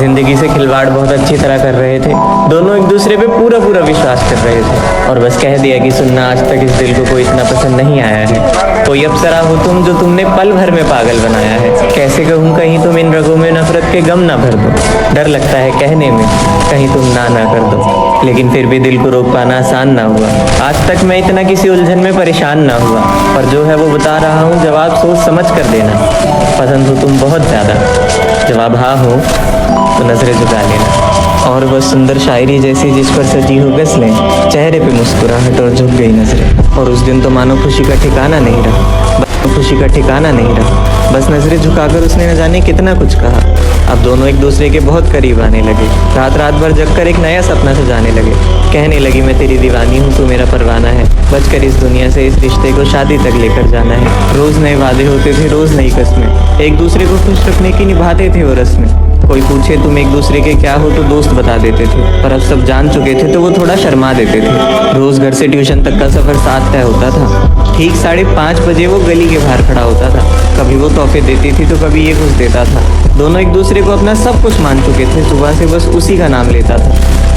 जिंदगी से खिलवाड़ बहुत अच्छी तरह कर रहे थे। दोनों एक दूसरे पे पूरा पूरा विश्वास कर रहे थे और बस कह दिया कि सुनना, आज तक इस दिल को कोई इतना पसंद नहीं आया है। कोई अप्सरा हो तुम जो तुमने पल भर में पागल बनाया है। कैसे कहूँ कहीं तुम इन रगों में नफरत के गम ना भर दो। डर लगता है कहने में कहीं तुम ना कर दो, लेकिन फिर भी दिल को रोक पाना आसान ना हुआ। आज तक मैं इतना किसी उलझन में परेशान ना हुआ, पर जो है वो बता रहा हूँ, जवाब सोच समझ कर देना। पसंद हो तुम बहुत ज़्यादा, जवाब हाँ हो तो नजरें झुका लेना। और बस सुंदर शायरी जैसी जिस पर सजी हो गज़लें, चेहरे पे मुस्कुराहट और झुक गई नजरें। और उस दिन तो मानो खुशी का ठिकाना नहीं रहा, खुशी का ठिकाना नहीं रहा। बस नजरें झुकाकर उसने न जाने कितना कुछ कहा। अब दोनों एक दूसरे के बहुत करीब आने लगे। रात रात भर जगकर एक नया सपना सजाने लगे। कहने लगी मैं तेरी दीवानी हूँ, तू मेरा परवाना है। बचकर इस दुनिया से इस रिश्ते को शादी तक लेकर जाना है। रोज नए वादे होते थे, रोज नई कस्में। एक दूसरे को खुश रखने की निभाते थे वो रस्में। कोई पूछे तुम एक दूसरे के क्या हो तो दोस्त बता देते थे, पर अब सब जान चुके थे तो वो थोड़ा शर्मा देते थे। रोज घर से ट्यूशन तक का सफर साथ तय होता था। ठीक 5:30 बजे वो गली के बाहर खड़ा होता था। कभी वो तोहफे देती थी तो कभी ये कुछ देता था। दोनों एक दूसरे को अपना सब कुछ मान चुके थे। सुबह से बस उसी का नाम लेता था।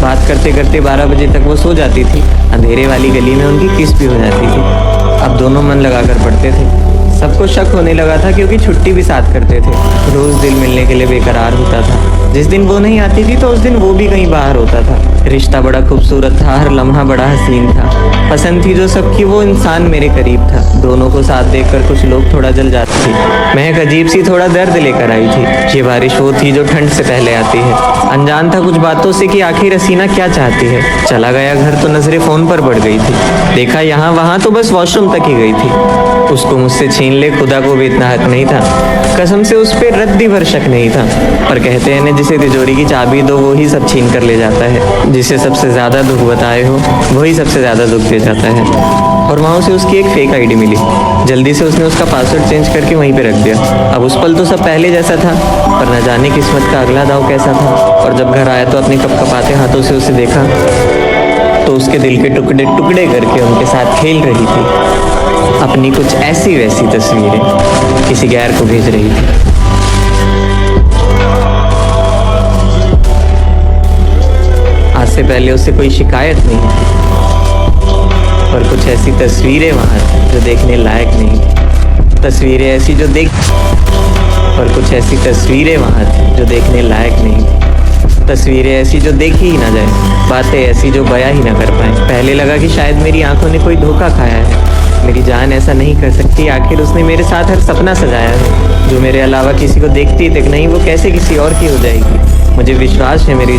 बात करते करते 12 बजे तक वो सो जाती थी। अंधेरे वाली गली में उनकी किस भी हो जाती थी। अब दोनों मन लगाकर पढ़ते थे। सबको शक होने लगा था क्योंकि छुट्टी भी साथ करते थे। रोज दिल मिलने के लिए बेकरार होता था। जिस दिन वो नहीं आती थी तो उस दिन वो भी कहीं बाहर होता था। रिश्ता बड़ा खूबसूरत था, हर लम्हा बड़ा हसीन था। पसंद थी जो सबकी, वो इंसान मेरे करीब था। दोनों को साथ देखकर कुछ लोग थोड़ा जल जाते थे। महक अजीब सी थोड़ा दर्द लेकर आई थी। ये बारिश वो थी जो ठंड से पहले आती है। अनजान था कुछ बातों से कि आखिर हसीना क्या चाहती है। चला गया घर तो नजरें फोन पर बढ़ गई थी। देखा यहाँ वहाँ तो बस वॉशरूम तक ही गई थी। उसको मुझसे छीन ले, खुदा को भी इतना हक नहीं था। कसम से उस पर रद्दी भर शक नहीं था। पर कहते हैं न, जिसे तिजोरी की चाबी दो वो ही सब छीन कर ले जाता है। जिसे सबसे ज्यादा दुख बताए हो वही सबसे ज्यादा दुख दे जाता है। और वहाँ उसे उसकी एक फेक आईडी मिली। जल्दी से उसने उसका पासवर्ड चेंज करके वहीं पे रख दिया। अब उस पल तो सब पहले जैसा था, पर न जाने किस्मत का अगला दाव कैसा था। और जब घर आया तो अपने कपकपाते हाथों से उसे देखा तो उसके दिल के टुकड़े टुकड़े करके उनके साथ खेल रही थी। अपनी कुछ ऐसी वैसी तस्वीरें किसी गैर को भेज रही थी। आज से पहले उससे कोई शिकायत नहीं थी, पर कुछ ऐसी तस्वीरें वहाँ थी जो देखने लायक नहीं थी। तस्वीरें ऐसी जो पर कुछ ऐसी तस्वीरें वहाँ थी जो देखने लायक नहीं थी। तस्वीरें ऐसी जो देखी ही ना जाए, बातें ऐसी जो बयां ही ना कर पाए। पहले लगा कि शायद मेरी आंखों ने कोई धोखा खाया है। मेरी जान ऐसा नहीं कर सकती, आखिर उसने मेरे साथ हर सपना सजाया है। जो मेरे अलावा किसी को देखती तक नहीं, वो कैसे किसी और की हो जाएगी। मुझे विश्वास है मेरी